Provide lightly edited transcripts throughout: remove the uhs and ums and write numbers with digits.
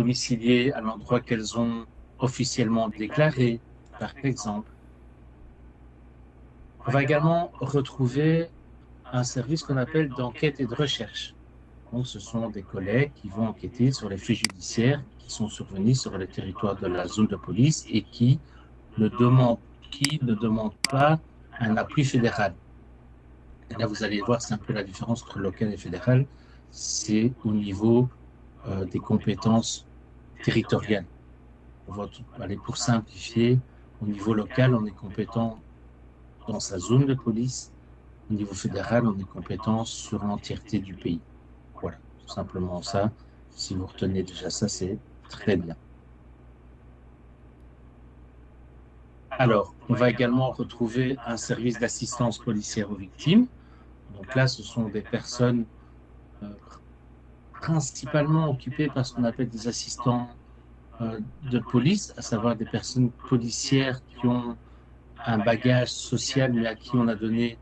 domiciliées à l'endroit qu'elles ont officiellement déclaré, par exemple. On va également retrouver un service qu'on appelle d'enquête et de recherche. Donc, ce sont des collègues qui vont enquêter sur les faits judiciaires qui sont survenus sur le territoire de la zone de police et ne demandent, qui ne demandent pas un appui fédéral. Et là, vous allez voir, c'est un peu la différence entre local et fédéral. C'est au niveau des compétences territoriales. On va aller pour simplifier. Au niveau local, on est compétent dans sa zone de police. Au niveau fédéral, on est compétent sur l'entièreté du pays. Voilà, tout simplement ça. Si vous retenez déjà ça, c'est très bien. Alors, on va également retrouver un service d'assistance policière aux victimes. Donc là, ce sont des personnes principalement occupées par ce qu'on appelle des assistants de police, à savoir des personnes policières qui ont un bagage social, mais à qui on a donné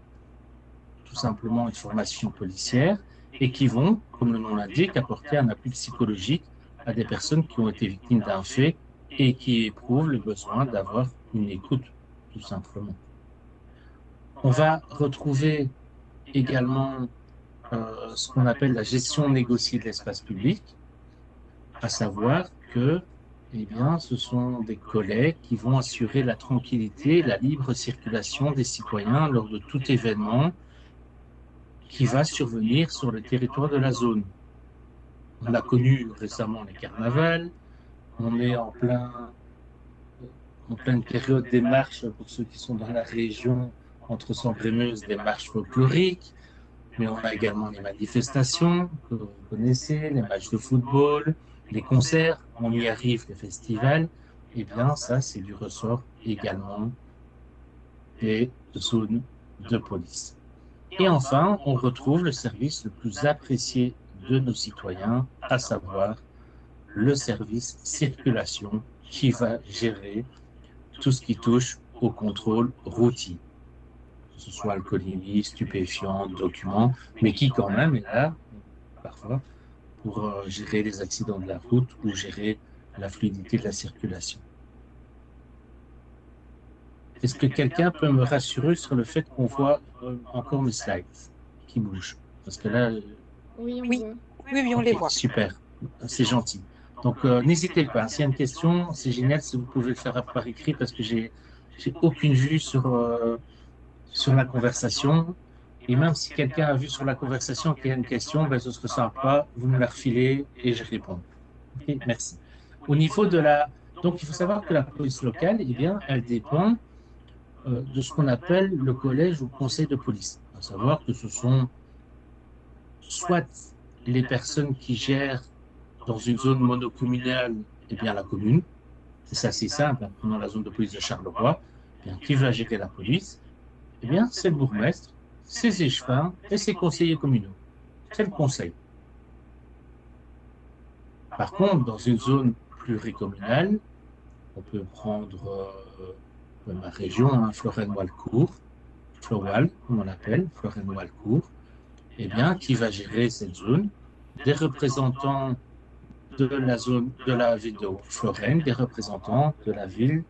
tout simplement une formation policière et qui vont, comme le nom l'indique, apporter un appui psychologique à des personnes qui ont été victimes d'un fait et qui éprouvent le besoin d'avoir une écoute, tout simplement. On va retrouver également ce qu'on appelle la gestion négociée de l'espace public, à savoir que ce sont des collègues qui vont assurer la tranquillité et la libre circulation des citoyens lors de tout événement qui va survenir sur le territoire de la zone. On a connu récemment les carnavals, on est en pleine période des marches, pour ceux qui sont dans la région, entre Sambre-et-Meuse, des marches folkloriques, mais on a également les manifestations que vous connaissez, les matchs de football, les concerts, on y arrive, les festivals, et bien ça c'est du ressort également des zones de police. Et enfin, on retrouve le service le plus apprécié de nos citoyens, à savoir le service circulation qui va gérer tout ce qui touche au contrôle routier, que ce soit alcoolémie, stupéfiants, documents, mais qui quand même est là, parfois, pour gérer les accidents de la route ou gérer la fluidité de la circulation. Est-ce que quelqu'un peut me rassurer sur le fait qu'on voit encore mes slides qui bougent? Parce que là... Oui, on les voit. Super, c'est gentil. Donc, n'hésitez pas. S'il y a une question, c'est génial si vous pouvez le faire par écrit parce que j'ai aucune vue sur la conversation. Et même si quelqu'un a vu sur la conversation qu'il y a une question, ce serait sympa, vous me la refilez et je réponds. Okay, merci. Au niveau de la... Donc, il faut savoir que la police locale, elle dépend de ce qu'on appelle le collège ou conseil de police. À savoir que ce sont soit les personnes qui gèrent dans une zone monocommunale, la commune, c'est assez simple, prenons la zone de police de Charleroi, qui va gérer la police, c'est le bourgmestre, ses échevins et ses conseillers communaux. C'est le conseil. Par contre, dans une zone pluricommunale, on peut prendre ma région, Florène-Walcourt, Flowal, comme on l'appelle, Florène-Walcourt, qui va gérer cette zone, des représentants de la ville de Florène, des représentants de la ville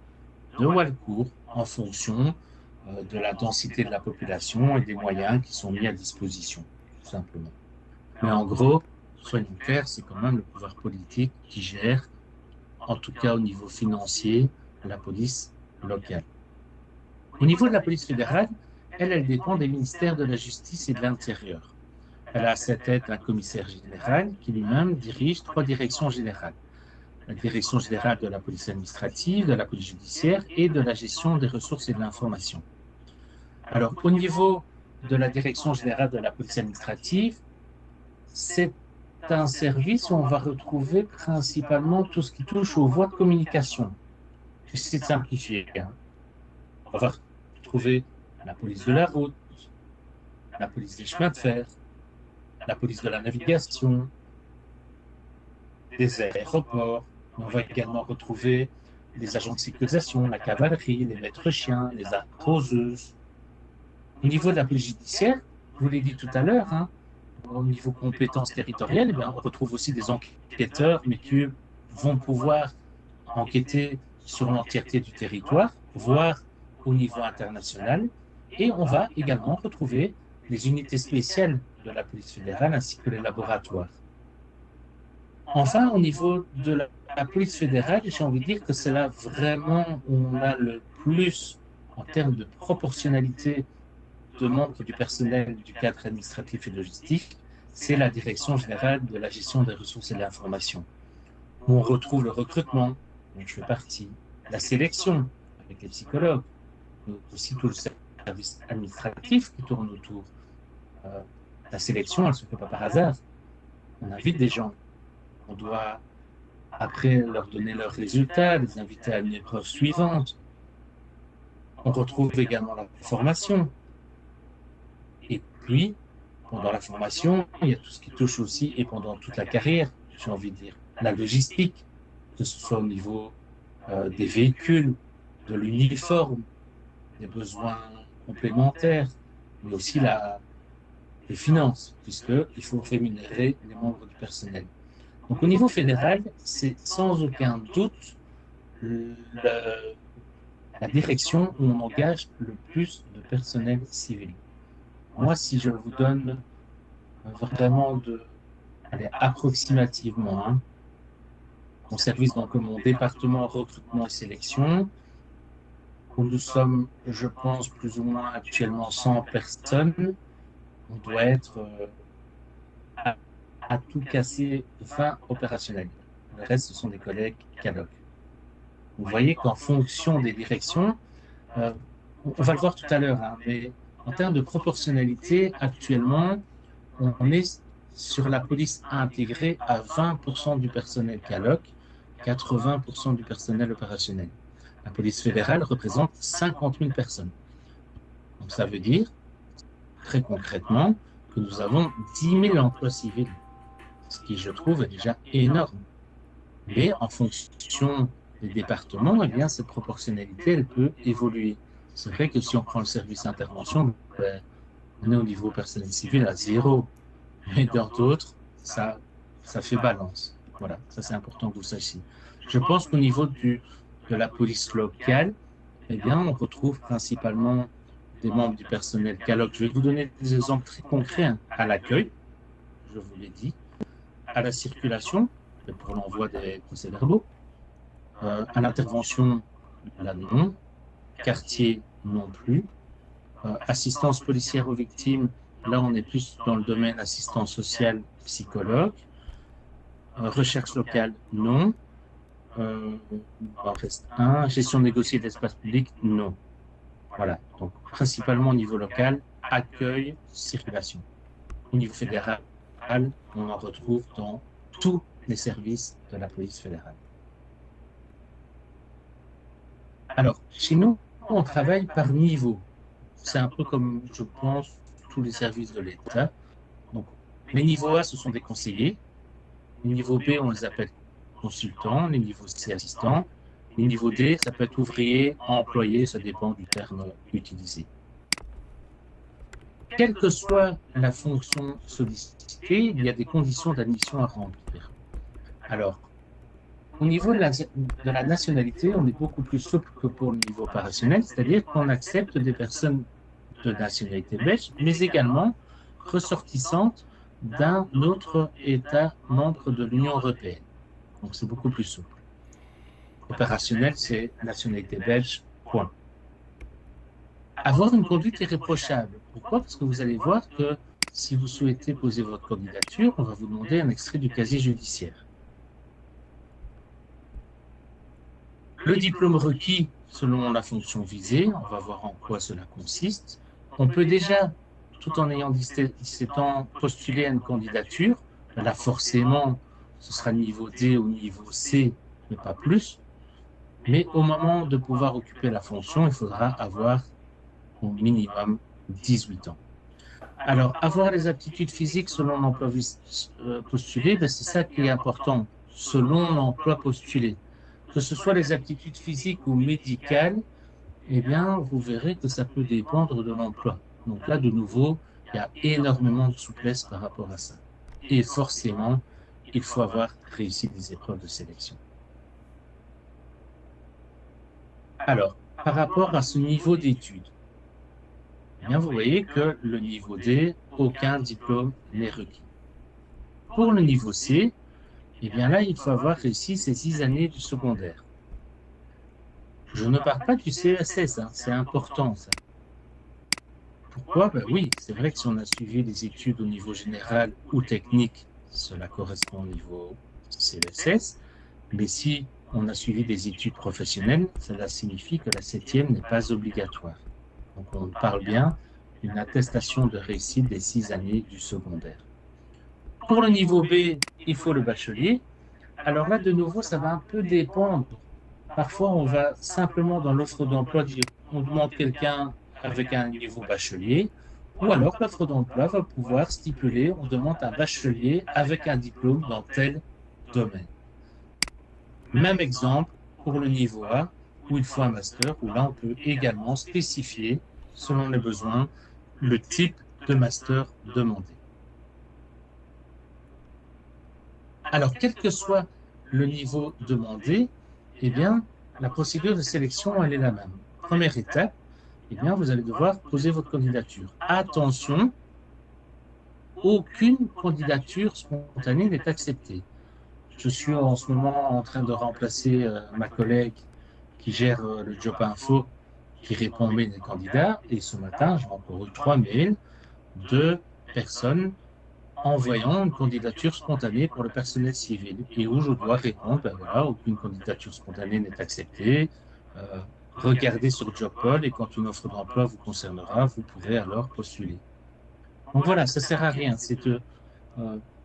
de Walcourt, en fonction de la densité de la population et des moyens qui sont mis à disposition, tout simplement. Mais en gros, soyons clairs, c'est quand même le pouvoir politique qui gère, en tout cas au niveau financier, la police locale. Au niveau de la police fédérale, elle dépend des ministères de la Justice et de l'Intérieur. Elle a à sa tête un commissaire général qui lui-même dirige 3 directions générales. La direction générale de la police administrative, de la police judiciaire et de la gestion des ressources et de l'information. Alors, au niveau de la direction générale de la police administrative, c'est un service où on va retrouver principalement tout ce qui touche aux voies de communication. J'essaie de simplifier. On va retrouver la police de la route, la police des chemins de fer, la police de la navigation, des aéroports. On va également retrouver les agents de sécurisation, la cavalerie, les maîtres chiens, les arroseuses. Au niveau de la police judiciaire, je vous l'ai dit tout à l'heure, au niveau compétences territoriales, on retrouve aussi des enquêteurs, mais qui vont pouvoir enquêter sur l'entièreté du territoire, voire au niveau international. Et on va également retrouver les unités spéciales de la police fédérale ainsi que les laboratoires. Enfin, au niveau de la police fédérale, j'ai envie de dire que c'est là vraiment où on a le plus, en termes de proportionnalité de membres du personnel du cadre administratif et logistique, c'est la Direction générale de la gestion des ressources et de l'information. On retrouve le recrutement, dont je fais partie, la sélection avec les psychologues, mais aussi tout le service administratif qui tourne autour. La sélection, elle ne se fait pas par hasard. On invite des gens. On doit, après leur donner leurs résultats, les inviter à une épreuve suivante. On retrouve également la formation. Et puis, pendant la formation, il y a tout ce qui touche aussi, et pendant toute la carrière, j'ai envie de dire, la logistique, que ce soit au niveau des véhicules, de l'uniforme, des besoins complémentaires, mais aussi les finances, puisqu'il faut rémunérer les membres du personnel. Donc au niveau fédéral, c'est sans aucun doute la direction où on engage le plus de personnel civil. Moi, si je vous donne vraiment approximativement, mon service, donc mon département recrutement et sélection, où nous sommes, je pense, plus ou moins actuellement 100 personnes, on doit être à tout casser 20 opérationnels. Le reste, ce sont des collègues CALOC. Vous voyez qu'en fonction des directions, on va le voir tout à l'heure, mais en termes de proportionnalité, actuellement, on est sur la police intégrée à 20% du personnel CALOC, 80% du personnel opérationnel. La police fédérale représente 50 000 personnes. Donc ça veut dire, très concrètement, que nous avons 10 000 emplois civils, ce qui, je trouve, est déjà énorme. Mais en fonction des départements, eh bien, cette proportionnalité, elle peut évoluer. C'est vrai que si on prend le service intervention, on est au niveau personnel civil à 0. Mais dans d'autres, ça fait balance. Voilà, ça c'est important que vous le sachiez. Je pense qu'au niveau de la police locale, eh bien, on retrouve principalement des membres du personnel CALOC. Je vais vous donner des exemples très concrets à l'accueil, je vous l'ai dit, à la circulation, pour l'envoi des procès-verbaux, à l'intervention, là non, quartier non plus, assistance policière aux victimes, là on est plus dans le domaine assistance sociale, psychologue, recherche locale non, en reste un, gestion négociée d'espace public non. Voilà, donc principalement au niveau local, accueil, circulation. Au niveau fédéral, on en retrouve dans tous les services de la police fédérale. Alors, chez nous, on travaille par niveau. C'est un peu comme, je pense, tous les services de l'État. Donc, les niveaux A, ce sont des conseillers. Les niveaux B, on les appelle consultants. Les niveaux C, assistants. Les niveaux D, ça peut être ouvrier, employé, ça dépend du terme utilisé. Quelle que soit la fonction sollicitée, il y a des conditions d'admission à remplir. Alors, au niveau de la nationalité, on est beaucoup plus souple que pour le niveau opérationnel, c'est-à-dire qu'on accepte des personnes de nationalité belge, mais également ressortissantes d'un autre État membre de l'Union européenne. Donc c'est beaucoup plus souple. Opérationnel, c'est nationalité belge, point. Avoir une conduite irréprochable. Pourquoi? Parce que vous allez voir que si vous souhaitez poser votre candidature, on va vous demander un extrait du casier judiciaire. Le diplôme requis selon la fonction visée, on va voir en quoi cela consiste. On peut déjà, tout en ayant 17 ans, postuler à une candidature. Là, forcément, ce sera niveau D ou niveau C, mais pas plus. Mais au moment de pouvoir occuper la fonction, il faudra avoir au minimum 18 ans. Alors, avoir les aptitudes physiques selon l'emploi postulé, c'est ça qui est important, selon l'emploi postulé. Que ce soit les aptitudes physiques ou médicales, eh bien, vous verrez que ça peut dépendre de l'emploi. Donc là, de nouveau, il y a énormément de souplesse par rapport à ça. Et forcément, il faut avoir réussi des épreuves de sélection. Alors, par rapport à ce niveau d'études, eh bien, vous voyez que le niveau D, aucun diplôme n'est requis. Pour le niveau C, eh bien là, il faut avoir réussi ces 6 années du secondaire. Je ne parle pas du CESS, hein, c'est important ça. Pourquoi? Ben oui, c'est vrai que si on a suivi des études au niveau général ou technique, cela correspond au niveau CESS, mais si on a suivi des études professionnelles, cela signifie que la septième n'est pas obligatoire. Donc on parle bien d'une attestation de réussite des 6 années du secondaire. Pour le niveau B, il faut le bachelier. Alors là, de nouveau, ça va un peu dépendre. Parfois, on va simplement dans l'offre d'emploi dire on demande quelqu'un avec un niveau bachelier, ou alors l'offre d'emploi va pouvoir stipuler on demande un bachelier avec un diplôme dans tel domaine. Même exemple pour le niveau A, où il faut un master, où là on peut également spécifier, selon les besoins, le type de master demandé. Alors, quel que soit le niveau demandé, eh bien, la procédure de sélection, elle est la même. Première étape, eh bien, vous allez devoir poser votre candidature. Attention, aucune candidature spontanée n'est acceptée. Je suis en ce moment en train de remplacer ma collègue qui gère le Job Info, qui répond aux mails des candidats, et ce matin, j'ai encore eu 3 mails de personnes envoyant une candidature spontanée pour le personnel civil et où je dois répondre, ben voilà, aucune candidature spontanée n'est acceptée. Regardez sur JobPol et quand une offre d'emploi vous concernera, vous pourrez alors postuler. Donc voilà, ça sert à rien.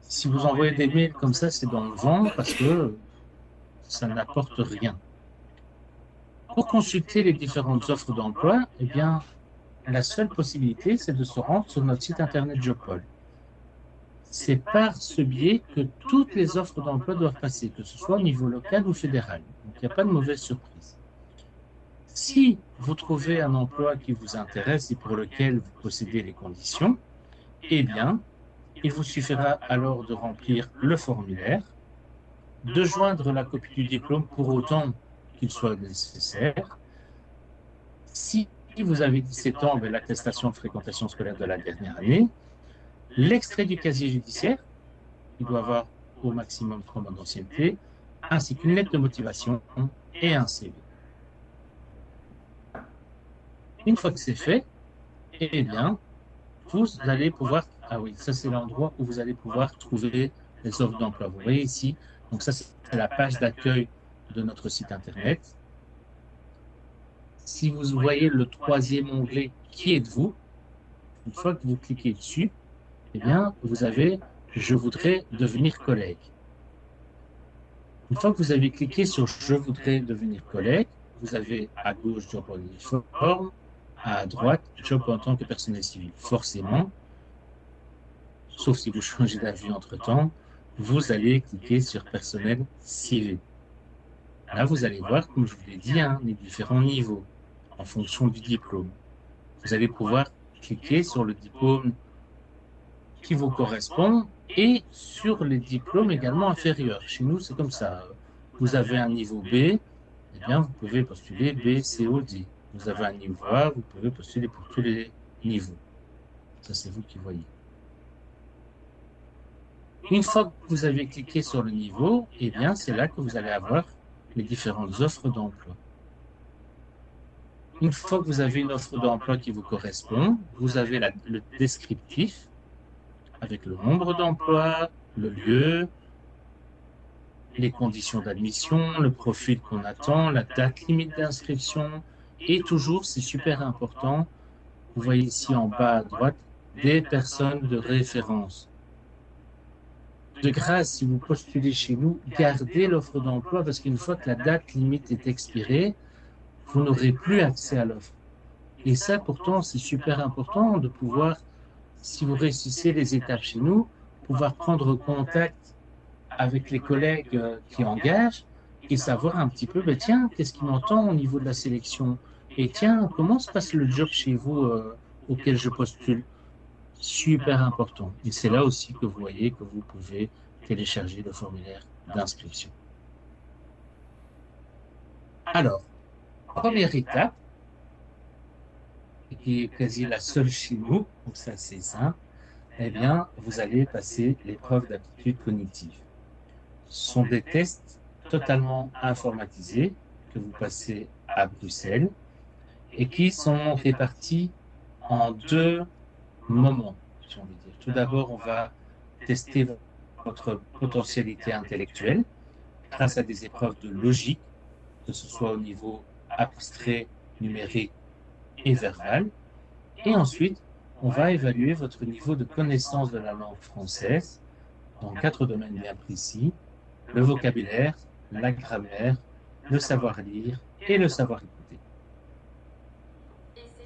Si vous envoyez des mails comme ça, c'est dans le vent parce que ça n'apporte rien. Pour consulter les différentes offres d'emploi, eh bien, la seule possibilité, c'est de se rendre sur notre site internet JobPol. C'est par ce biais que toutes les offres d'emploi doivent passer, que ce soit au niveau local ou fédéral. Donc, il n'y a pas de mauvaise surprise. Si vous trouvez un emploi qui vous intéresse et pour lequel vous possédez les conditions, eh bien, il vous suffira alors de remplir le formulaire, de joindre la copie du diplôme pour autant qu'il soit nécessaire. Si vous avez 17 ans, l'attestation de fréquentation scolaire de la dernière année, l'extrait du casier judiciaire, il doit avoir au maximum 3 mois d'ancienneté, ainsi qu'une lettre de motivation et un CV. Une fois que c'est fait, eh bien, vous allez pouvoir, ah oui, ça c'est l'endroit où vous allez pouvoir trouver les offres d'emploi. Vous voyez ici, donc ça c'est la page d'accueil de notre site internet. Si vous voyez le troisième onglet, qui êtes-vous? Une fois que vous cliquez dessus, eh bien, vous avez je voudrais devenir collègue. Une fois que vous avez cliqué sur je voudrais devenir collègue, vous avez à gauche job en uniforme, à droite job en tant que personnel civil. Forcément, sauf si vous changez d'avis entre-temps, vous allez cliquer sur personnel civil. Là, vous allez voir, comme je vous l'ai dit, hein, les différents niveaux en fonction du diplôme. Vous allez pouvoir cliquer sur le diplôme qui vous correspond et sur les diplômes également inférieurs. Chez nous, c'est comme ça. Vous avez un niveau B, eh bien, vous pouvez postuler B, C ou D. Vous avez un niveau A, vous pouvez postuler pour tous les niveaux. Ça, c'est vous qui voyez. Une fois que vous avez cliqué sur le niveau, eh bien, c'est là que vous allez avoir les différentes offres d'emploi. Une fois que vous avez une offre d'emploi qui vous correspond, vous avez le descriptif avec le nombre d'emplois, le lieu, les conditions d'admission, le profil qu'on attend, la date limite d'inscription, et toujours, c'est super important, vous voyez ici en bas à droite, des personnes de référence. De grâce, si vous postulez chez nous, gardez l'offre d'emploi parce qu'une fois que la date limite est expirée, vous n'aurez plus accès à l'offre. Et ça, pourtant, c'est super important de pouvoir, si vous réussissez les étapes chez nous, pouvoir prendre contact avec les collègues qui engagent et savoir un petit peu, ben tiens, qu'est-ce qui m'entend au niveau de la sélection? Et tiens, comment se passe le job chez vous auquel je postule? Super important. Et c'est là aussi que vous voyez que vous pouvez télécharger le formulaire d'inscription. Alors, première étape, et qui est quasi la seule chez nous, donc ça c'est simple, eh bien, vous allez passer l'épreuve d'aptitude cognitive. Ce sont des tests totalement informatisés que vous passez à Bruxelles et qui sont répartis en deux moments, si on veut dire. Tout d'abord, on va tester votre potentialité intellectuelle grâce à des épreuves de logique, que ce soit au niveau abstrait, numérique et verbal. Et ensuite, on va évaluer votre niveau de connaissance de la langue française dans quatre domaines bien précis: le vocabulaire, la grammaire, le savoir lire et le savoir écouter.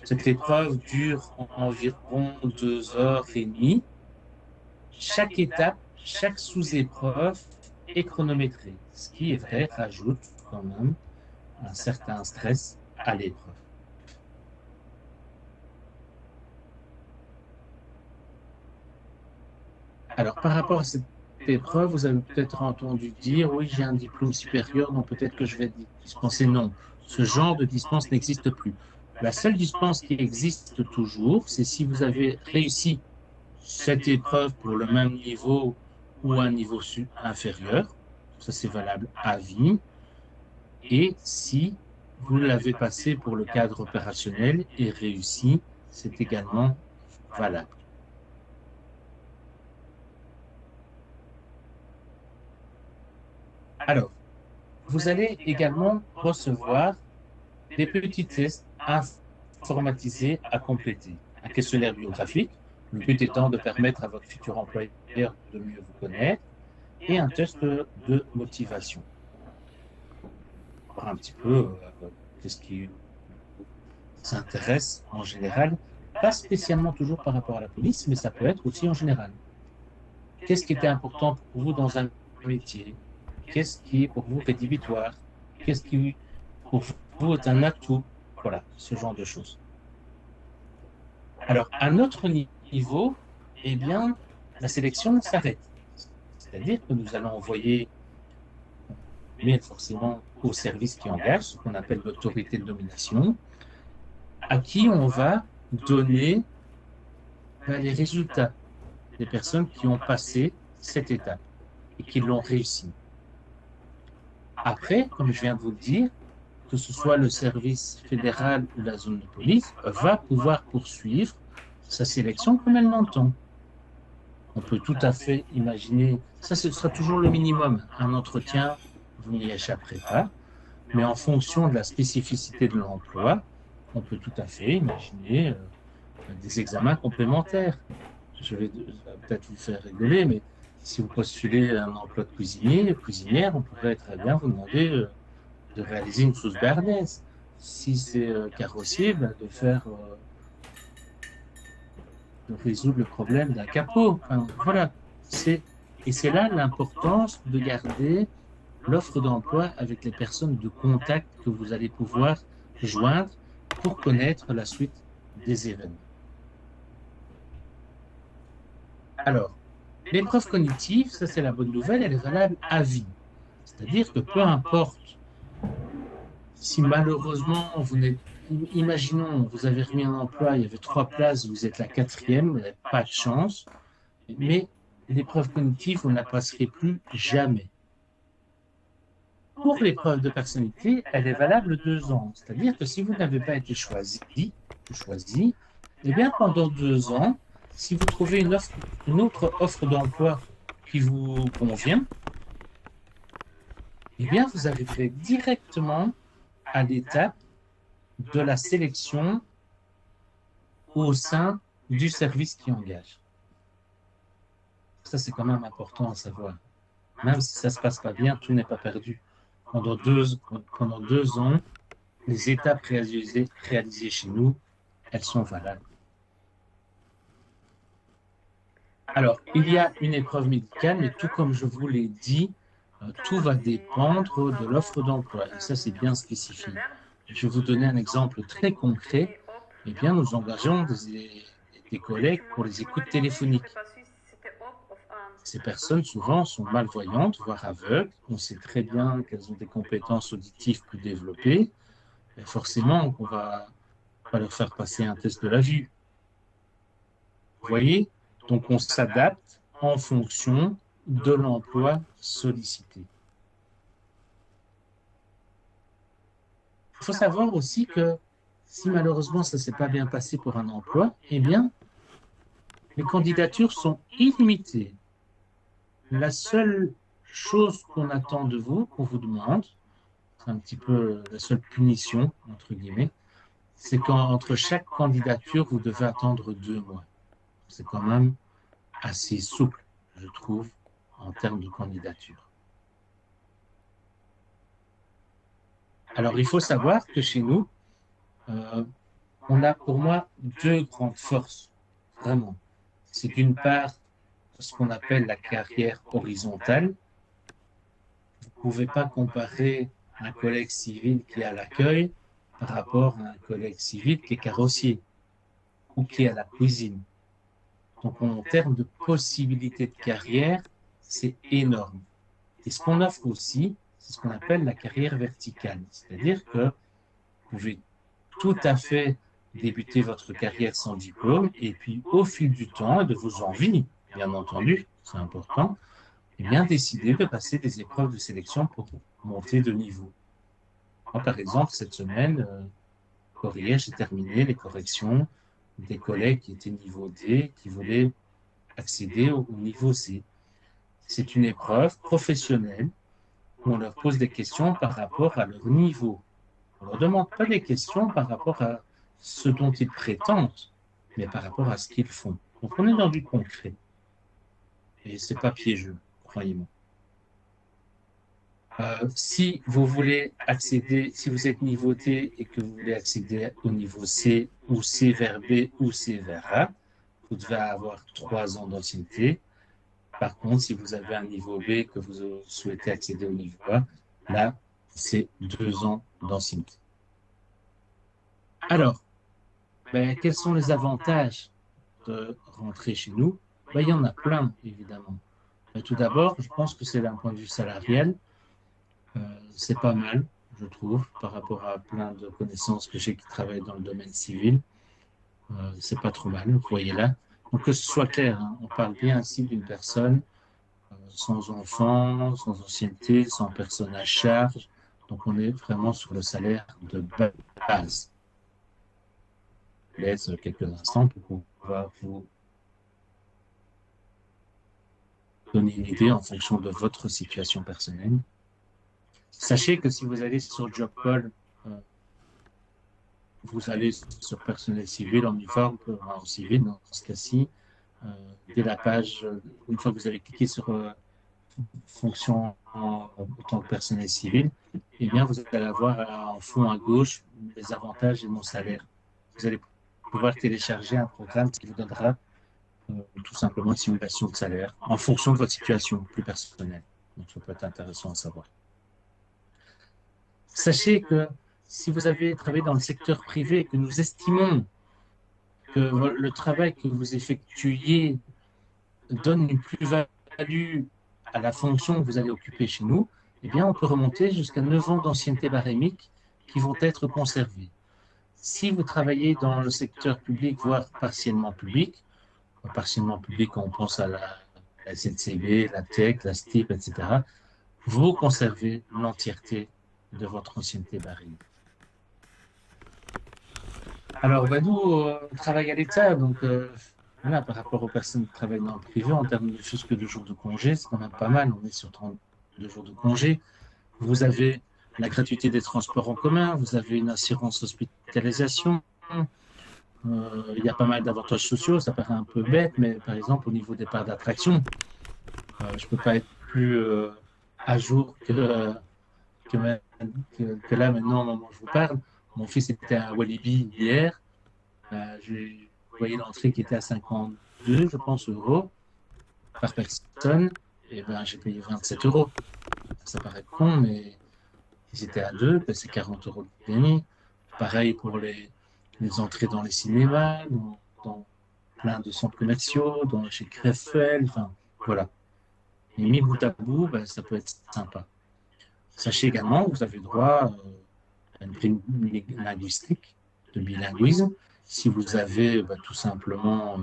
Cette épreuve dure environ 2 heures et demie. Chaque étape, chaque sous-épreuve est chronométrée, ce qui est vrai rajoute quand même un certain stress à l'épreuve. Alors, par rapport à cette épreuve, vous avez peut-être entendu dire, oui, j'ai un diplôme supérieur, donc peut-être que je vais dispenser. Non, ce genre de dispense n'existe plus. La seule dispense qui existe toujours, c'est si vous avez réussi cette épreuve pour le même niveau ou un niveau inférieur. Ça, c'est valable à vie. Et si vous l'avez passé pour le cadre opérationnel et réussi, c'est également valable. Alors, vous allez également recevoir des petits tests informatisés à compléter. Un questionnaire biographique, le but étant de permettre à votre futur employeur de mieux vous connaître, et un test de motivation. Voir un petit peu qu'est-ce qui vous intéresse en général, pas spécialement toujours par rapport à la police, mais ça peut être aussi en général. Qu'est-ce qui était important pour vous dans un métier? Qu'est-ce qui est pour vous rédhibitoire? Qu'est-ce qui pour vous est un atout? Voilà, ce genre de choses. Alors, à notre niveau, eh bien, la sélection s'arrête. C'est-à-dire que nous allons envoyer, mais forcément au service qui engage, ce qu'on appelle l'autorité de nomination, à qui on va donner les résultats des personnes qui ont passé cette étape et qui l'ont réussi. Après, comme je viens de vous le dire, que ce soit le service fédéral ou la zone de police, va pouvoir poursuivre sa sélection comme elle l'entend. On peut tout à fait imaginer, ça ce sera toujours le minimum, un entretien, vous n'y échapperez pas, mais en fonction de la spécificité de l'emploi, on peut tout à fait imaginer des examens complémentaires. Je vais peut-être vous faire rigoler, mais si vous postulez un emploi de cuisinier, cuisinière, on pourrait très bien vous demander de réaliser une sauce béarnaise. Si c'est carrossier, de faire, de résoudre le problème d'un capot. Enfin, voilà. Et c'est là l'importance de garder l'offre d'emploi avec les personnes de contact que vous allez pouvoir joindre pour connaître la suite des événements. Alors, l'épreuve cognitive, ça c'est la bonne nouvelle, elle est valable à vie. C'est-à-dire que peu importe si malheureusement vous n'êtes, imaginons, vous avez remis un emploi, il y avait 3 places, vous êtes la 4e, vous n'avez pas de chance, mais l'épreuve cognitive, vous ne la passerez plus jamais. Pour l'épreuve de personnalité, elle est valable 2 ans. C'est-à-dire que si vous n'avez pas été choisi, eh bien pendant 2 ans, si vous trouvez une autre offre d'emploi qui vous convient, eh bien vous arriverez directement à l'étape de la sélection au sein du service qui engage. Ça, c'est quand même important à savoir. Même si ça ne se passe pas bien, tout n'est pas perdu. Pendant 2 ans, les étapes réalisées chez nous, elles sont valables. Alors, il y a une épreuve médicale, mais tout comme je vous l'ai dit, tout va dépendre de l'offre d'emploi. Et ça, c'est bien spécifié. Je vais vous donner un exemple très concret. Eh bien, nous engageons des collègues pour les écoutes téléphoniques. Ces personnes, souvent, sont malvoyantes, voire aveugles. On sait très bien qu'elles ont des compétences auditives plus développées, Et forcément, on va pas leur faire passer un test de la vue. Vous voyez? Donc, on s'adapte en fonction de l'emploi sollicité. Il faut savoir aussi que si malheureusement ça ne s'est pas bien passé pour un emploi, eh bien, les candidatures sont illimitées. La seule chose qu'on attend de vous, qu'on vous demande, c'est un petit peu la seule punition, entre guillemets, c'est qu'entre chaque candidature, vous devez attendre 2 mois. C'est quand même assez souple, je trouve, en termes de candidature. Alors, il faut savoir que chez nous, on a pour moi 2 grandes forces, vraiment. C'est d'une part ce qu'on appelle la carrière horizontale. Vous ne pouvez pas comparer un collègue civil qui est à l'accueil par rapport à un collègue civil qui est carrossier ou qui est à la cuisine. Donc, en termes de possibilités de carrière, c'est énorme. Et ce qu'on offre aussi, c'est ce qu'on appelle la carrière verticale. C'est-à-dire que vous pouvez tout à fait débuter votre carrière sans diplôme et puis au fil du temps et de vos envies, bien entendu, c'est important, et bien décider de passer des épreuves de sélection pour monter de niveau. Moi, par exemple, cette semaine, j'ai terminé les corrections des collègues qui étaient niveau D, qui voulaient accéder au niveau C. C'est une épreuve professionnelle où on leur pose des questions par rapport à leur niveau. On ne leur demande pas des questions par rapport à ce dont ils prétendent, mais par rapport à ce qu'ils font. Donc on est dans du concret. Et ce n'est pas piégeux, croyez-moi. Si vous voulez accéder, si vous êtes niveau D et que vous voulez accéder au niveau C, ou C vers B, ou C vers A, vous devez avoir 3 ans d'ancienneté. Par contre, si vous avez un niveau B que vous souhaitez accéder au niveau A, là, c'est 2 ans d'ancienneté. Alors, quels sont les avantages de rentrer chez nous? Il y en a plein, évidemment. Tout d'abord, je pense que c'est d'un point de vue salarial, c'est pas mal, je trouve, par rapport à plein de connaissances que j'ai qui travaillent dans le domaine civil. C'est pas trop mal, vous voyez là. Donc que ce soit clair, hein, on parle bien ici d'une personne sans enfant, sans ancienneté, sans personne à charge. Donc on est vraiment sur le salaire de base. Je laisse quelques instants pour pouvoir vous donner une idée en fonction de votre situation personnelle. Sachez que si vous allez sur JobCall, vous allez sur personnel civil en uniforme, en civil dans ce cas-ci, dès la page, une fois que vous avez cliqué sur fonction en tant que personnel civil, eh bien, vous allez avoir en fond à gauche les avantages et mon salaire. Vous allez pouvoir télécharger un programme qui vous donnera tout simplement une simulation de salaire en fonction de votre situation plus personnelle. Donc, ça peut être intéressant à savoir. Sachez que si vous avez travaillé dans le secteur privé, que nous estimons que le travail que vous effectuiez donne une plus-value à la fonction que vous allez occuper chez nous, eh bien, on peut remonter jusqu'à 9 ans d'ancienneté barémique qui vont être conservés. Si vous travaillez dans le secteur public, voire partiellement public, on pense à la SNCB, la TEC, la STIP, etc., vous conservez l'entièreté de votre ancienneté barémique. Alors, nous, on travaille à l'État, donc là, par rapport aux personnes qui travaillent dans le privé, en termes de jusque de jours de congé, c'est quand même pas mal. On est sur 32 jours de congé. Vous avez la gratuité des transports en commun, vous avez une assurance hospitalisation. Il y a pas mal d'avantages sociaux, ça paraît un peu bête, mais par exemple, au niveau des parts d'attraction, je ne peux pas être plus à jour que là maintenant, au moment où je vous parle. Mon fils était à Walibi hier. J'ai voyé l'entrée qui était à 52, je pense, euros par personne. Et j'ai payé 27 euros. Ça paraît con, mais ils étaient à deux, c'est 40 euros de gagné. Pareil pour les entrées dans les cinémas, dans plein de centres commerciaux, chez Krefeld, enfin, voilà. Et mis bout à bout, ça peut être sympa. Sachez également que vous avez droit une prime linguistique, de bilinguisme. Si vous avez tout simplement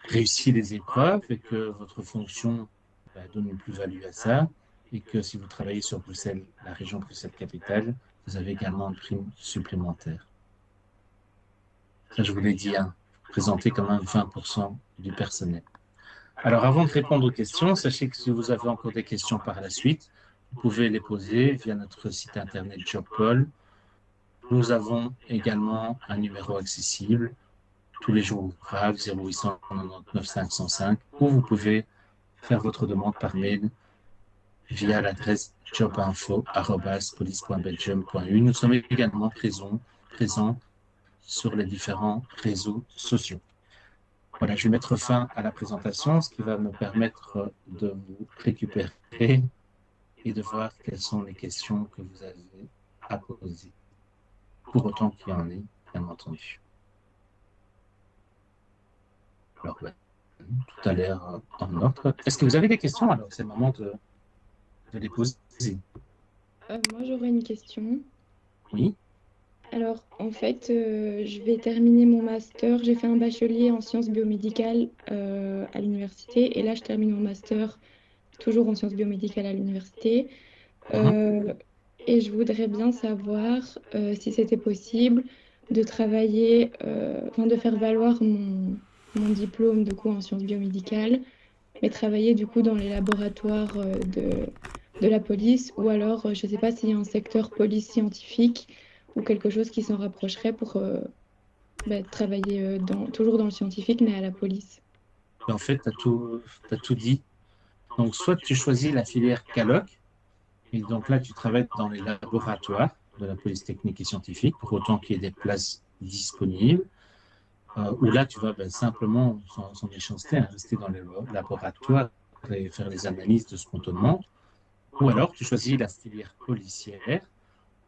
réussi les épreuves et que votre fonction donne une plus-value à ça, et que si vous travaillez sur Bruxelles, la région Bruxelles-Capitale, vous avez également une prime supplémentaire. Ça, je vous l'ai dit, hein, présenter quand même 20% du personnel. Alors, avant de répondre aux questions, sachez que si vous avez encore des questions par la suite, vous pouvez les poser via notre site internet JobPol. Nous avons également un numéro accessible tous les jours ouvrables 0899 505 où vous pouvez faire votre demande par mail via l'adresse jobinfo@police.belgium.eu. Nous sommes également présents sur les différents réseaux sociaux. Voilà, je vais mettre fin à la présentation, ce qui va me permettre de vous récupérer et de voir quelles sont les questions que vous avez à poser, pour autant qu'il y en ait, bien entendu. Alors, tout a l'air en ordre. Est-ce que vous avez des questions? Alors, c'est le moment de les poser. Moi, j'aurais une question. Oui. Alors, en fait, je vais terminer mon master. J'ai fait un bachelier en sciences biomédicales à l'université. Et là, je termine mon master toujours en sciences biomédicales à l'université. Et je voudrais bien savoir si c'était possible de travailler, enfin de faire valoir mon diplôme de coup en sciences biomédicales, mais travailler du coup dans les laboratoires de la police, ou alors je ne sais pas s'il y a un secteur police scientifique ou quelque chose qui s'en rapprocherait pour travailler toujours dans le scientifique, mais à la police. En fait, tu as tout dit. Donc, soit tu choisis la filière CALOC, et donc là, tu travailles dans les laboratoires de la police technique et scientifique, pour autant qu'il y ait des places disponibles, ou là, tu vas simplement, sans méchanceté, rester dans les laboratoires et faire les analyses de ce qu'on te demande. Ou alors, tu choisis la filière policière.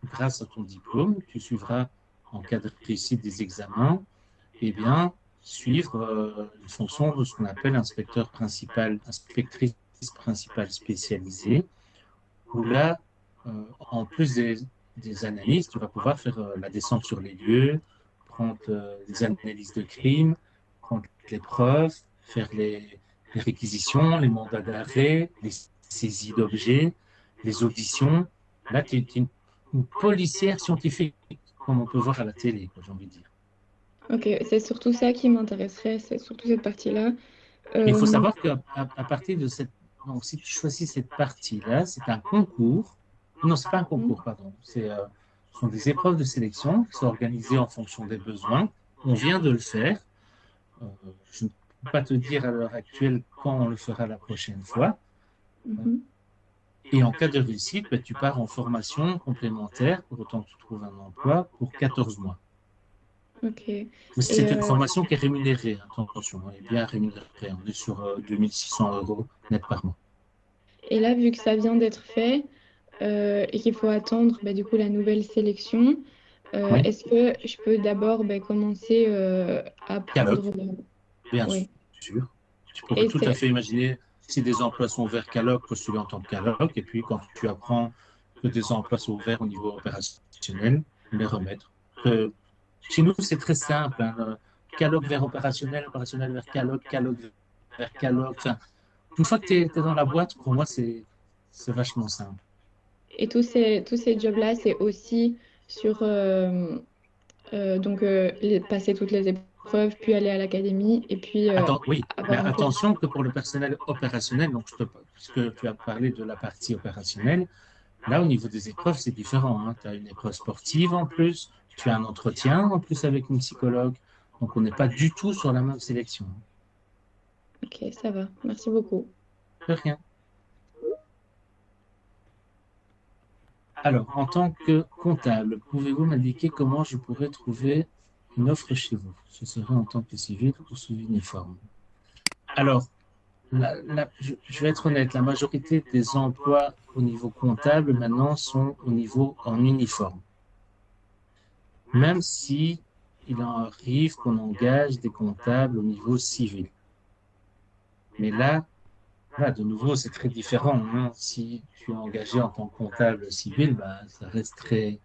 Grâce à ton diplôme, tu suivras, en cas de réussite des examens, eh bien, suivre une fonction de ce qu'on appelle inspectrice principale spécialisée, où là, en plus des analyses, tu vas pouvoir faire la descente sur les lieux, prendre des analyses de crimes, prendre les preuves, faire les réquisitions, les mandats d'arrêt, les saisies d'objets, les auditions. Là, tu es une policière scientifique, comme on peut voir à la télé, j'ai envie de dire. Ok, c'est surtout ça qui m'intéresserait, c'est surtout cette partie-là. Il faut savoir qu'à à partir de cette... Donc, si tu choisis cette partie-là, c'est un concours. Non, c'est pas un concours, pardon. Ce sont des épreuves de sélection qui sont organisées en fonction des besoins. On vient de le faire. Je ne peux pas te dire à l'heure actuelle quand on le fera la prochaine fois. Et en cas de réussite, tu pars en formation complémentaire pour autant que tu trouves un emploi pour 14 mois. Ok. Mais c'est une formation qui est rémunérée, attention, elle est bien rémunérée. On est sur 2600 € net par mois. Et là, vu que ça vient d'être fait et qu'il faut attendre du coup la nouvelle sélection, Oui, est-ce que je peux d'abord commencer à CALOC, prendre... bien Oui. sûr. Tu pourrais Et tout à c'est... fait imaginer si des emplois sont ouverts CALOC, postuler en tant que CALOC, et puis quand tu apprends que des emplois sont ouverts au niveau opérationnel, les remettre. Chez nous, c'est très simple. Hein. CALOC vers opérationnel, opérationnel vers CALOC, CALOC vers CALOC. Enfin, une fois que tu es dans la boîte, pour moi, c'est vachement simple. Et tous ces jobs-là, c'est aussi sur passer toutes les épreuves, puis aller à l'académie, et puis Oui, mais avoir une position. attention que pour le personnel opérationnel, donc puisque tu as parlé de la partie opérationnelle, là, au niveau des épreuves, c'est différent. Hein. Tu as une épreuve sportive en plus, tu as un entretien en plus avec une psychologue, donc on n'est pas du tout sur la même sélection. Ok, ça va. Merci beaucoup. De rien. Alors, en tant que comptable, pouvez-vous m'indiquer comment je pourrais trouver une offre chez vous? Ce serait en tant que civil ou sous uniforme. Alors, je vais être honnête, la majorité des emplois au niveau comptable maintenant sont au niveau en uniforme. Même si il en arrive qu'on engage des comptables au niveau civil. Mais là, de nouveau, c'est très différent. Hein. Si tu es engagé en tant que comptable civil, ça reste très,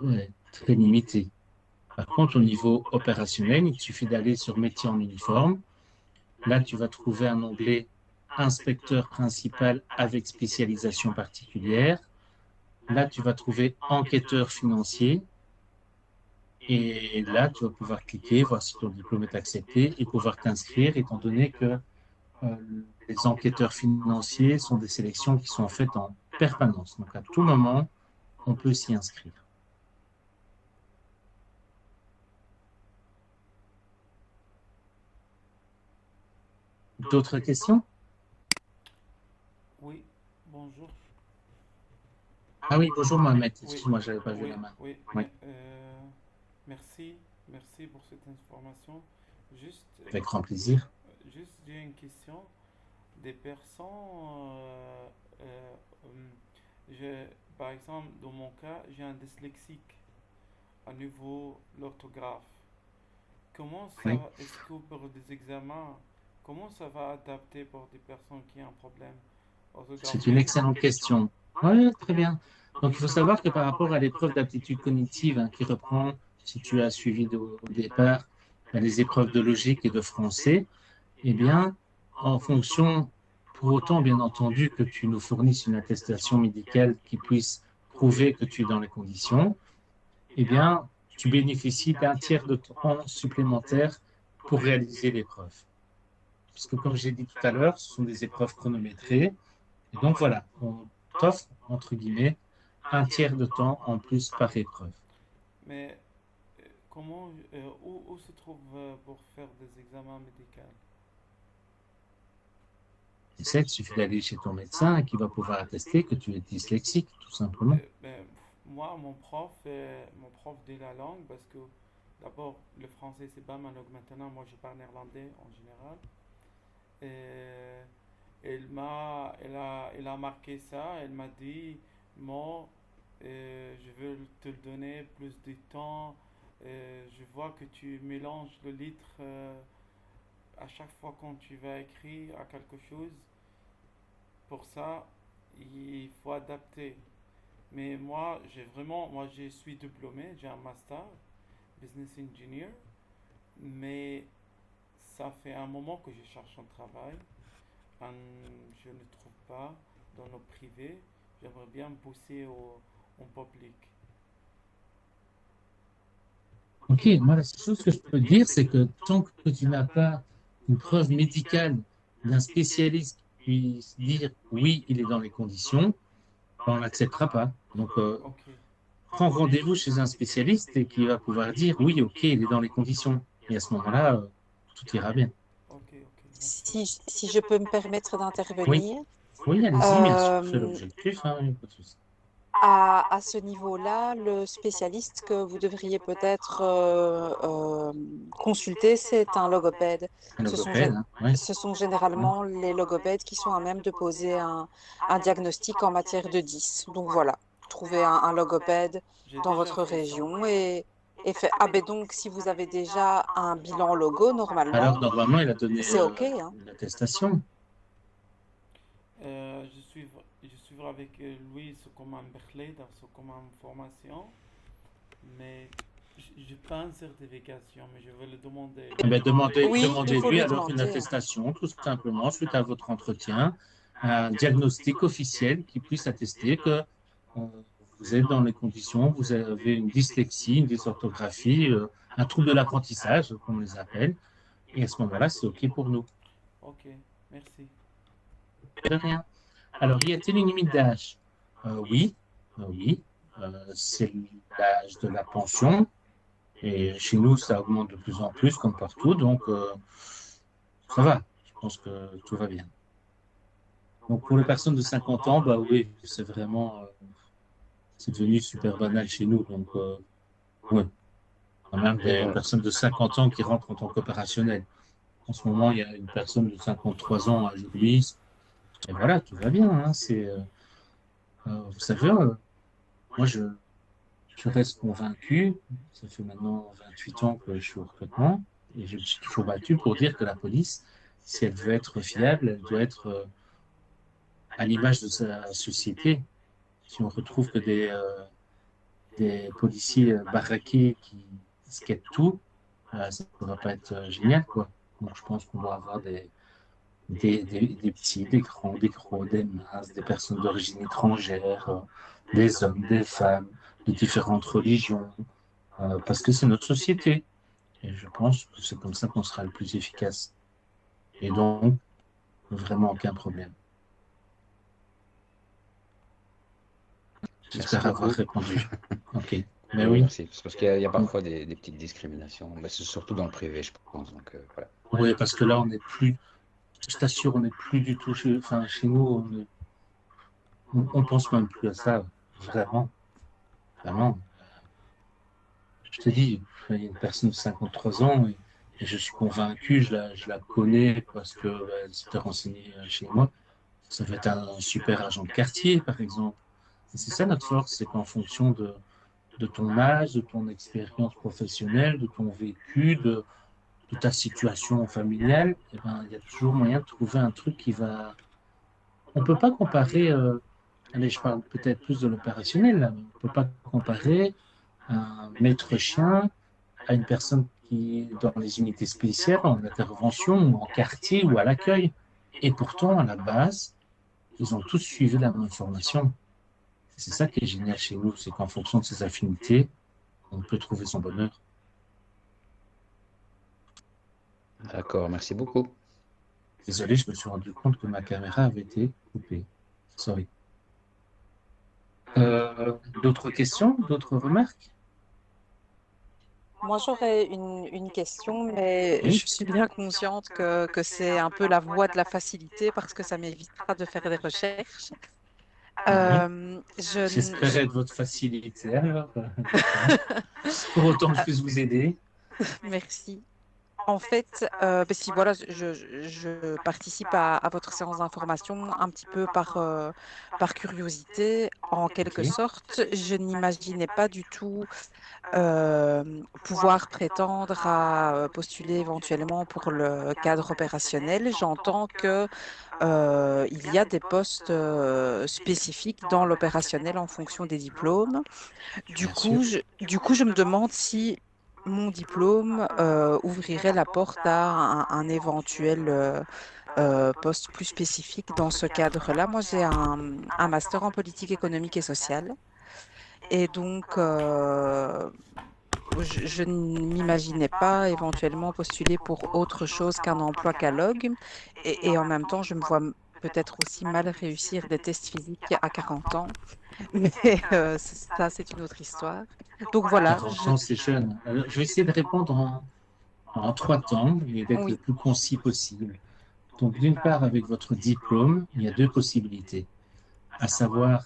Ouais, très limité. Par contre, au niveau opérationnel, il suffit d'aller sur métier en uniforme. Là, tu vas trouver un onglet inspecteur principal avec spécialisation particulière. Là, tu vas trouver enquêteur financier. Et là, tu vas pouvoir cliquer, voir si ton diplôme est accepté et pouvoir t'inscrire, étant donné que euh, les enquêteurs financiers sont des sélections qui sont faites en permanence. Donc, à tout moment, on peut s'y inscrire. D'autres questions? Oui, bonjour. Ah oui, bonjour Mohamed. Oui, Excuse-moi, je n'avais pas vu oui, la main. oui. Oui, Merci, merci pour cette information. Juste, avec grand plaisir. juste j'ai une question. Des personnes, euh, hum, par exemple, dans mon cas, j'ai un dyslexique à niveau l'orthographe. Comment ça Oui, va, est-ce que pour des examens, comment ça va adapter pour des personnes qui ont un problème c'est une orthographique? excellente question. Oui, très bien. Donc, il faut savoir que par rapport à l'épreuve d'aptitude cognitive qui reprend, si tu as suivi au départ, les épreuves de logique et de français, eh bien, en fonction, pour autant, bien entendu, que tu nous fournisses une attestation médicale qui puisse prouver que tu es dans les conditions, eh bien, tu bénéficies d'un tiers de temps supplémentaire pour réaliser l'épreuve. Puisque, comme j'ai dit tout à l'heure, ce sont des épreuves chronométrées. Et donc, voilà, on t'offre, entre guillemets, un tiers de temps en plus par épreuve. Mais comment, où se trouve pour faire des examens médicaux? Et ça, il suffit d'aller chez ton médecin qui va pouvoir attester que tu es dyslexique, tout simplement. Moi, mon prof de la langue, parce que d'abord, le français, c'est pas ma langue maintenant. Moi, je parle néerlandais en général. Et elle a marqué ça. Elle m'a dit, moi, je veux te donner plus de temps. Je vois que tu mélanges le litre à chaque fois quand tu vas écrire à quelque chose. Pour ça, il faut adapter. Mais moi, je suis diplômé, j'ai un master, business engineer, mais ça fait un moment que je cherche un travail. Je ne trouve pas dans le privé. J'aimerais bien pousser en public. Ok, moi, la seule chose que je peux dire, c'est que tant que tu n'as pas une preuve médicale d'un spécialiste qui puisse dire oui, il est dans les conditions, ben, on n'acceptera pas. Donc, Ok, prends rendez-vous chez un spécialiste et qui va pouvoir dire oui, ok, il est dans les conditions. Et à ce moment-là, tout ira bien. ok, ok, merci. Si je peux me permettre Oui, d'intervenir, oui, allez-y, bien sûr, c'est euh, l'objectif, hein, il n'y a pas de souci. à ce niveau-là, le spécialiste que vous devriez peut-être consulter, c'est un logopède. Un Ce sont, logopède, hein, oui. ce sont généralement les logopèdes qui sont à même de poser un diagnostic en matière de 10. Donc voilà, trouvez un logopède J'ai dans déjà votre fait ça. région et fait. Ah ben donc, si vous avez déjà un bilan logo, Alors, normalement, normalement, il a donné c'est OK, hein. une attestation. Je suivrai avec lui ce comme un Berkeley, ce comme une formation, mais j'ai pas une certification, mais je vais le demander. Eh bien, Oui, il faut demandez-lui lui alors une demander, hein. attestation, tout simplement, suite à votre entretien, un diagnostic officiel qui puisse attester que euh, vous êtes dans les conditions, vous avez une dyslexie, une dysorthographie, un trouble de l'apprentissage, comme on les appelle, et à ce moment-là, c'est OK pour nous. Ok, merci. De rien. Alors, y a-t-il une limite d'âge? Oui, oui. C'est l'âge de la pension, et chez nous, ça augmente de plus en plus, comme partout, donc ça va. Je pense que tout va bien. Donc, pour les personnes de 50 ans, bah oui, c'est vraiment, c'est devenu super banal chez nous. Donc, oui, on a même des personnes de 50 ans qui rentrent en tant qu'opérationnels. En ce moment, il y a une personne de 53 ans à Louise. Et voilà, tout va bien. Hein, vous savez, moi, je reste convaincu. Ça fait maintenant 28 ans que je suis au recrutement. Et je me suis toujours battu pour dire que la police, si elle veut être fiable, elle doit être à l'image de sa société. Si on retrouve que des policiers baraqués qui skatent tout, ça ne va pas être génial, quoi. Donc, je pense qu'on va avoir des petits, des grands, des gros, des minces, des personnes d'origine étrangère, des hommes, des femmes, de différentes religions, parce que c'est notre société. Et je pense que c'est comme ça qu'on sera le plus efficace. Et donc, vraiment aucun problème. Merci J'espère avoir beaucoup. répondu. OK. Mais Oui, oui. merci. C'est parce qu'il y a parfois des petites discriminations, mais c'est surtout dans le privé, je pense. Donc, voilà. Oui, parce que là, on n'est plus, je t'assure, on n'est plus du tout chez nous, on pense même plus à ça. Vraiment, vraiment. Je te dis, il y a une personne de 53 ans et je suis convaincu, je la connais parce qu'elle s'était renseignée chez moi. Ça va être un super agent de quartier, par exemple. Et c'est ça notre force, c'est qu'en fonction de ton âge, de ton expérience professionnelle, de ton vécu, de ta situation familiale, eh ben, il y a toujours moyen de trouver un truc qui va. On ne peut pas comparer, allez, je parle peut-être plus de l'opérationnel, là, mais on ne peut pas comparer un maître chien à une personne qui est dans les unités spéciales, en intervention, ou en quartier, ou à l'accueil. Et pourtant, à la base, ils ont tous suivi la même formation. C'est ça qui est génial chez nous, c'est qu'en fonction de ses affinités, on peut trouver son bonheur. D'accord, merci beaucoup. Désolé, je me suis rendu compte que ma caméra avait été coupée. Sorry. D'autres questions, d'autres remarques? Moi, j'aurais une question, mais Oui. je suis bien consciente que c'est un peu la voie de la facilité parce que ça m'évitera de faire des recherches. Je, n- J'espère je- être votre facilité alors. Pour autant que je puisse vous aider. Merci. En fait, si voilà, je participe à votre séance d'information un petit peu par curiosité, en quelque Ok. sorte. Je n'imaginais pas du tout pouvoir prétendre à postuler éventuellement pour le cadre opérationnel. J'entends que il y a des postes spécifiques dans l'opérationnel en fonction des diplômes. Du Bien sûr. coup, je me demande si mon diplôme ouvrirait la porte à un éventuel poste plus spécifique dans ce cadre-là. Moi, j'ai un master en politique économique et sociale. Et donc, je ne m'imaginais pas éventuellement postuler pour autre chose qu'un emploi catalogue. Et en même temps, je me vois peut-être aussi mal réussir des tests physiques à 40 ans. Mais ça, c'est une autre histoire. Donc voilà, 40 ans, c'est jeune. Alors, je vais essayer de répondre en 3 temps et d'être le oui, plus concis possible. Donc, d'une part, avec votre diplôme, il y a 2 possibilités, à savoir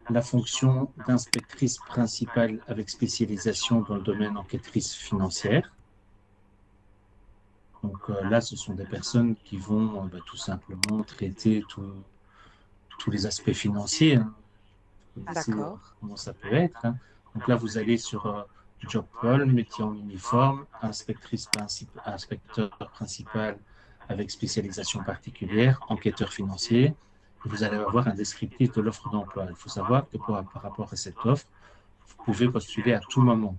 la fonction d'inspectrice principale avec spécialisation dans le domaine enquêtrice financière. Donc là, ce sont des personnes qui vont tout simplement traiter tous les aspects financiers. Hein. Vous connaissez d'accord, comment ça peut être. Hein. Donc là, vous allez sur Job Pole, métier en uniforme, inspecteur principal avec spécialisation particulière, enquêteur financier. Vous allez avoir un descriptif de l'offre d'emploi. Il faut savoir que par rapport à cette offre, vous pouvez postuler à tout moment.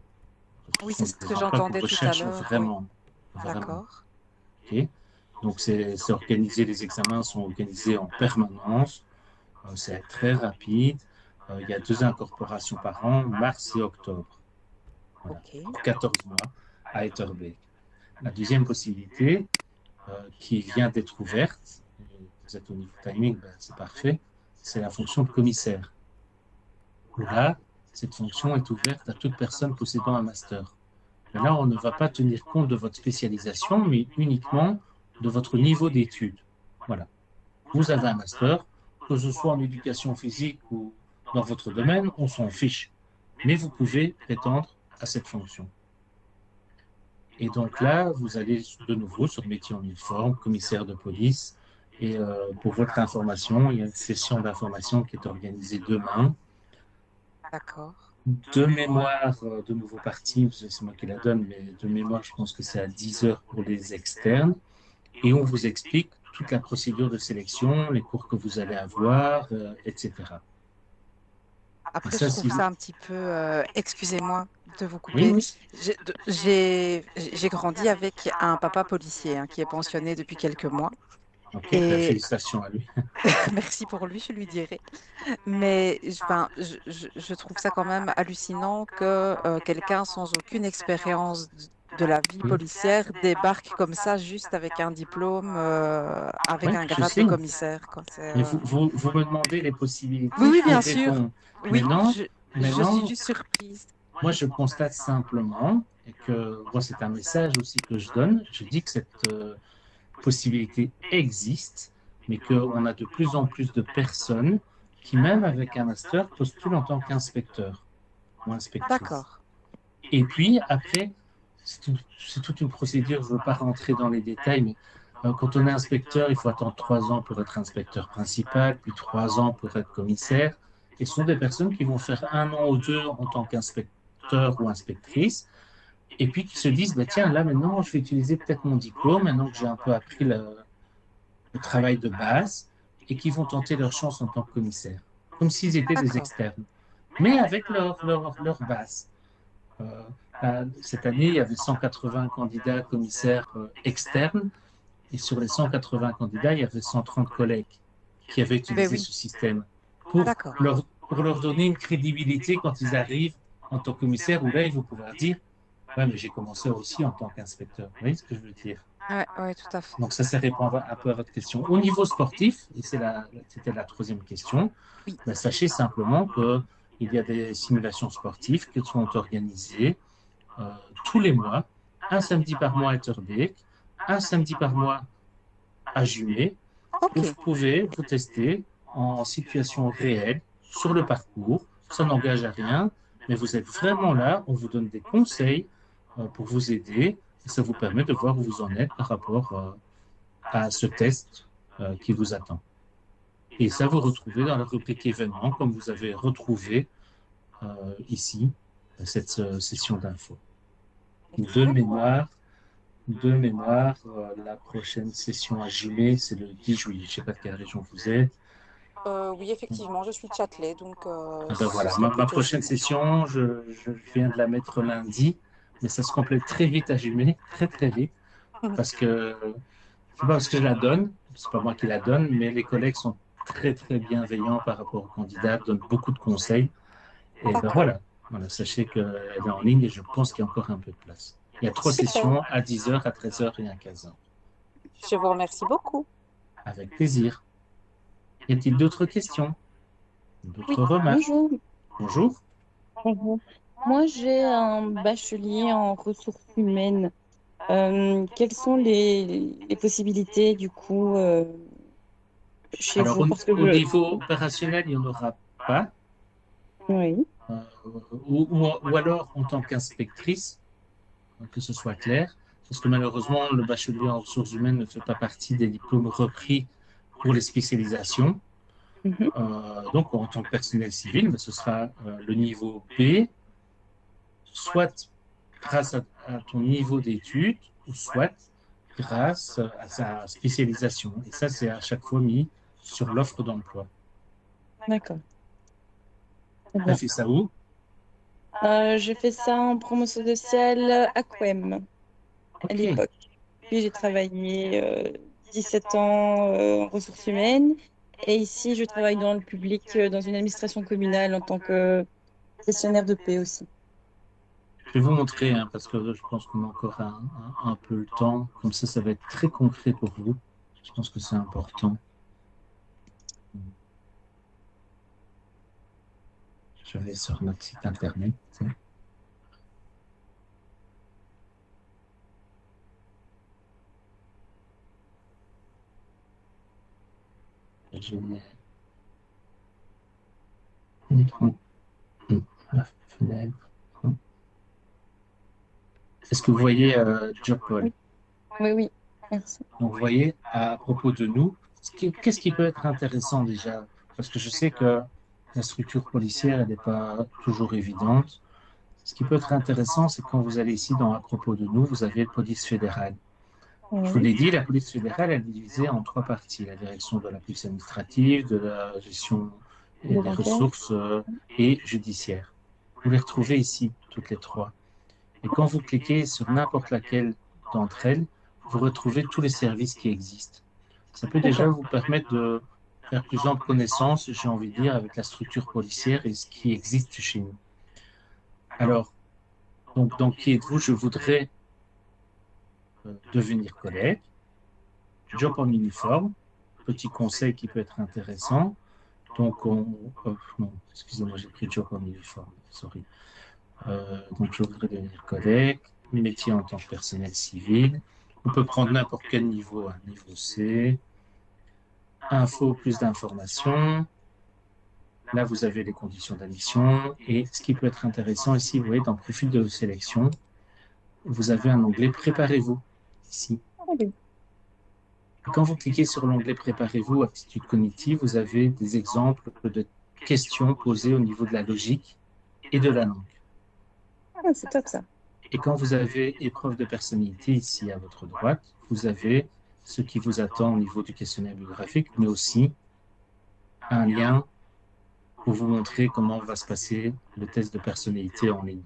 Ce oui, c'est sont ce que des emplois qu'on j'entendais tout à recherche l'heure, oui, vraiment, vraiment. d'accord, Okay. Donc, c'est organisé, les examens sont organisés en permanence, c'est très rapide. Il y a 2 incorporations par an, mars et octobre, voilà, ok, pour 14 mois à Etterbeek. La deuxième possibilité, qui vient d'être ouverte, vous êtes au niveau timing, ben, c'est parfait, c'est la fonction de commissaire. Là, cette fonction est ouverte à toute personne possédant un master. Mais là, on ne va pas tenir compte de votre spécialisation, mais uniquement de votre niveau d'études. Voilà. Vous avez un master, que ce soit en éducation physique ou dans votre domaine, on s'en fiche. Mais vous pouvez prétendre à cette fonction. Et donc là, vous allez de nouveau sur le métier en uniforme, commissaire de police. Et pour votre information, il y a une session d'information qui est organisée demain. d'accord, De mémoire, de nouveau parti, c'est moi qui la donne, mais de mémoire, je pense que c'est à 10 heures pour les externes. Et on vous explique toute la procédure de sélection, les cours que vous allez avoir, etc. Et Après, je ça, trouve si vous... ça un petit peu, excusez-moi de vous Oui, couper. oui. J'ai grandi avec un papa policier hein, qui est pensionné depuis quelques mois. Ok, ben, Et félicitations à lui. merci pour lui, je lui dirai. Mais enfin, je trouve ça quand même hallucinant que quelqu'un sans aucune expérience de la vie Oui, policière débarque comme ça juste avec un diplôme, avec oui, un je grade de sais. commissaire, quoi. Mais vous me demandez les Oui, possibilités, oui, je vous bien sûr. réponds. Oui, Maintenant, je suis maintenant, juste surprise. moi, je constate simplement, et que moi, c'est un message aussi que je donne, je dis que cette possibilité existe, mais qu'on a de plus en plus de personnes qui, même avec un master, postulent en tant qu'inspecteur ou inspectrice. D'accord. Et puis, après, c'est toute une procédure, je ne veux pas rentrer dans les détails, mais quand on est inspecteur, il faut attendre 3 ans pour être inspecteur principal, puis 3 ans pour être commissaire. Et ce sont des personnes qui vont faire 1 an ou 2 en tant qu'inspecteur ou inspectrice, et puis qui se disent, bah, tiens, là maintenant, je vais utiliser peut-être mon diplôme, maintenant que j'ai un peu appris le travail de base, et qui vont tenter leur chance en tant que commissaire, comme s'ils étaient des D'accord. externes, mais avec leur base. Cette année, il y avait 180 candidats commissaires externes, et sur les 180 candidats, il y avait 130 collègues qui avaient Ben utilisé oui, ce système d'accord. pour leur donner une crédibilité quand ils arrivent en tant que commissaire, où là, ils vont pouvoir dire, ouais, mais j'ai commencé aussi en tant qu'inspecteur. Vous voyez ce que je veux dire? Ouais, ouais, tout à fait. Donc ça répond un peu à votre question. Au niveau sportif, et c'était la troisième question, Oui. ben, sachez simplement qu'il y a des simulations sportives qui sont organisées euh, tous les mois, un samedi par mois à Etterbeek, un samedi par mois à Jumet, où vous Ok. pouvez vous tester en situation réelle sur le parcours. Ça n'engage à rien, mais vous êtes vraiment là, on vous donne des conseils pour vous aider, et ça vous permet de voir où vous en êtes par rapport à ce test qui vous attend. Et ça, vous retrouvez dans la rubrique événements, comme vous avez retrouvé ici, cette session d'info. De mémoire, la prochaine session à Jumet, c'est le 10 juillet. Je ne sais pas de quelle région vous êtes. Oui, effectivement, je suis de Châtelet, donc Ah ben ce voilà, serait ma plutôt prochaine juillet. session, je viens de la mettre lundi, mais ça se complète très vite à Jumet, très très vite, parce que c'est pas parce que je la donne, c'est pas moi qui la donne, mais les collègues sont très très bienveillants par rapport aux candidats, donnent beaucoup de conseils. Et ben D'accord. voilà, sachez qu'elle est en ligne et je pense qu'il y a encore un peu de place. Il y a 3 sessions Super. à 10 heures, à 13 heures et à 15 heures. Je vous remercie beaucoup. Avec plaisir. Y a-t-il d'autres questions? Oui. D'autres remarques? Bonjour. Bonjour. Bonjour. Moi, j'ai un bachelier en ressources humaines. Quelles sont les possibilités du coup chez Alors, vous? Parce que au niveau opérationnel, il n'y en aura pas. Oui. Euh, ou alors en tant qu'inspectrice, que ce soit clair, parce que malheureusement, le bachelier en ressources humaines ne fait pas partie des diplômes repris pour les spécialisations. Mhm. Donc, en tant que personnel civil, ben, ce sera le niveau B, soit grâce à ton niveau d'études, ou soit grâce à sa spécialisation. Et ça, c'est à chaque fois mis sur l'offre d'emploi. D'accord. Très Tu as bien. fait ça où? J'ai fait ça en promotion sociale à Quem à Ok. l'époque. Puis j'ai travaillé 17 ans en ressources humaines. Et ici, je travaille dans le public, dans une administration communale en tant que gestionnaire de paix aussi. Je vais vous montrer, hein, parce que je pense qu'on a encore un peu le temps. Comme ça va être très concret pour vous. Je pense que c'est important. Je vais sur notre site internet. Je mets la fenêtre. Est-ce que vous voyez Jobpol? Oui, oui, merci. Donc, vous voyez, à propos de nous, qu'est-ce qui peut être intéressant déjà? Parce que je sais que la structure policière, elle n'est pas toujours évidente. Ce qui peut être intéressant, c'est quand vous allez ici dans à propos de nous, vous avez la police fédérale. Je vous Oui. l'ai dit, la police fédérale, elle est divisée en 3 parties. La direction de la police administrative, de la gestion et les Volontaire. ressources et judiciaires. Vous les retrouvez ici, toutes les trois. Et quand vous cliquez sur n'importe laquelle d'entre elles, vous retrouvez tous les services qui existent. Ça peut déjà vous permettre de faire plus ample connaissance, j'ai envie de dire, avec la structure policière et ce qui existe chez nous. Alors, donc, dans qui êtes-vous? Je voudrais devenir collègue, job en uniforme, petit conseil qui peut être intéressant. Donc, non, excusez-moi, j'ai pris job en uniforme, sorry. Donc, je voudrais devenir collègue, métier en tant que personnel civil. On peut prendre n'importe quel niveau, un niveau C. Info, plus d'informations. Là, vous avez les conditions d'admission. Et ce qui peut être intéressant ici, vous voyez, dans le profil de sélection, vous avez un onglet Préparez-vous, ici. Oui. Quand vous cliquez sur l'onglet Préparez-vous, aptitude cognitive, vous avez des exemples de questions posées au niveau de la logique et de la langue. Ah, c'est top ça. Et quand vous avez épreuve de personnalité ici à votre droite, vous avez ce qui vous attend au niveau du questionnaire biographique, mais aussi un lien pour vous montrer comment va se passer le test de personnalité en ligne.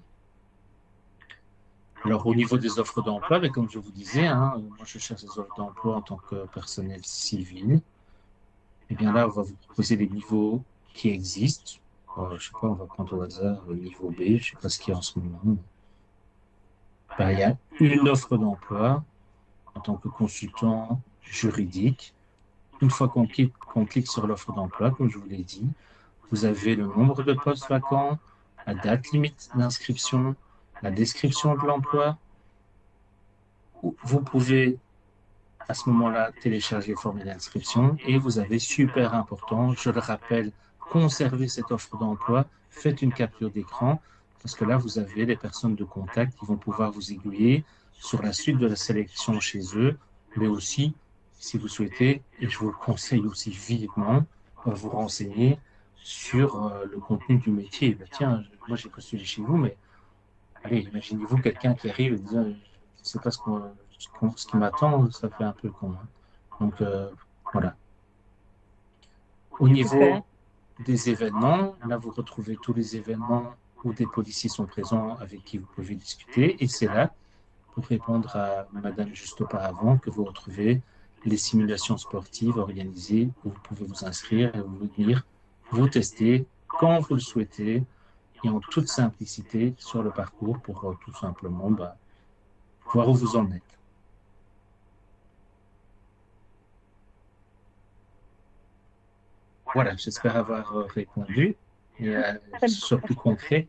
Alors, au niveau des offres d'emploi, mais comme je vous disais, moi je cherche des offres d'emploi en tant que personnel civil. Et bien là, on va vous proposer les niveaux qui existent. Je ne sais pas, on va prendre au hasard le niveau B, je ne sais pas ce qu'il y a en ce moment. Ben, il y a une offre d'emploi en tant que consultant juridique. Une fois qu'on clique sur l'offre d'emploi, comme je vous l'ai dit, vous avez le nombre de postes vacants, la date limite d'inscription, la description de l'emploi. Vous pouvez à ce moment-là télécharger le formulaire d'inscription et vous avez, super important, je le rappelle, conservez cette offre d'emploi, faites une capture d'écran parce que là, vous avez les personnes de contact qui vont pouvoir vous aiguiller sur la suite de la sélection chez eux, mais aussi, si vous souhaitez, et je vous le conseille aussi vivement, vous renseigner sur le contenu du métier. Ben, tiens, moi j'ai postulé chez vous, mais allez, imaginez-vous quelqu'un qui arrive et dit, je ne sais pas ce qui m'attend, ça fait un peu con. Donc, voilà. Au niveau Super. des événements, là, vous retrouvez tous les événements où des policiers sont présents avec qui vous pouvez discuter. Et c'est là, pour répondre à Madame juste auparavant, que vous retrouvez les simulations sportives organisées où vous pouvez vous inscrire et venir vous tester quand vous le souhaitez et en toute simplicité sur le parcours pour tout simplement voir où vous en êtes. Voilà, j'espère avoir répondu et surtout concret.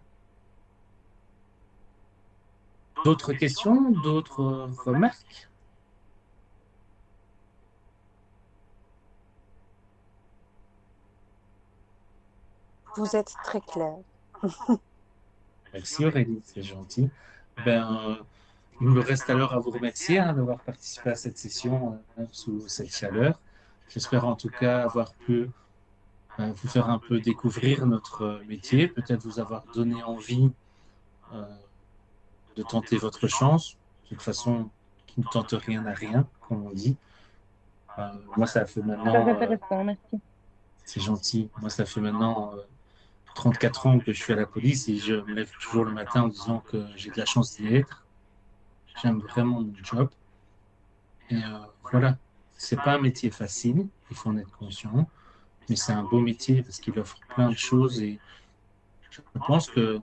D'autres questions, d'autres remarques? Vous êtes très clair. Merci Aurélie, c'est gentil. Il me reste alors à vous remercier d'avoir participé à cette session sous cette chaleur. J'espère en tout cas avoir pu vous faire un peu découvrir notre métier, peut-être vous avoir donné envie de tenter votre chance. De toute façon, qui ne tente rien à rien, comme on dit. Moi, ça fait Très maintenant, intéressant, merci. c'est gentil, moi, ça fait maintenant 34 ans que je suis à la police et je me lève toujours le matin en disant que j'ai de la chance d'y être. J'aime vraiment mon job. Et voilà, c'est pas un métier facile, il faut en être conscient, mais c'est un beau métier parce qu'il offre plein de choses et je pense que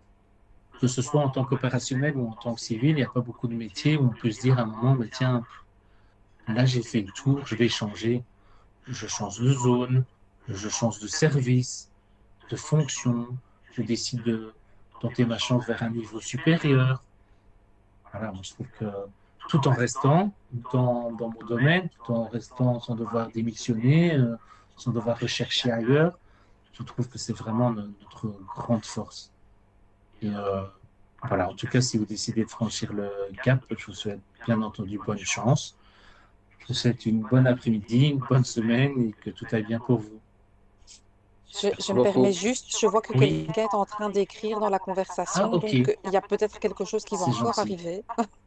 ce soit en tant qu'opérationnel ou en tant que civil, il n'y a pas beaucoup de métiers où on peut se dire à un moment, mais tiens, là j'ai fait le tour, je vais changer, je change de zone, je change de service, de fonction, je décide de tenter ma chance vers un niveau supérieur. Voilà, moi je trouve que tout en restant dans mon domaine, tout en restant sans devoir démissionner, sans devoir rechercher ailleurs, je trouve que c'est vraiment notre grande force. Et voilà, en tout cas, si vous décidez de franchir le cap, je vous souhaite bien entendu bonne chance. Je vous souhaite une bonne après-midi, une bonne semaine et que tout aille bien pour vous. Je Merci me permets beaucoup. juste, je vois que Oui, quelqu'un est en train d'écrire dans la conversation, ok, donc il y a peut-être quelque chose qui va c'est encore gentil. arriver.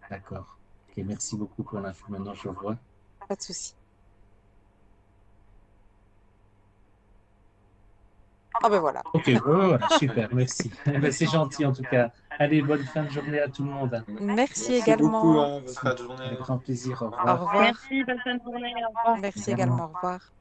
D'accord. Ok, merci beaucoup pour l'info. Maintenant, je vois. Pas de souci. Ah ben voilà. Ok, voilà, super, merci. Ben, c'est gentil en tout cas. Allez, bonne fin de journée à tout le monde. Merci Merci beaucoup, également. hein, bonne fin de journée. Avec grand plaisir, au Au revoir. revoir. Merci, bonne fin de journée, au revoir. Merci Également. également. Au revoir.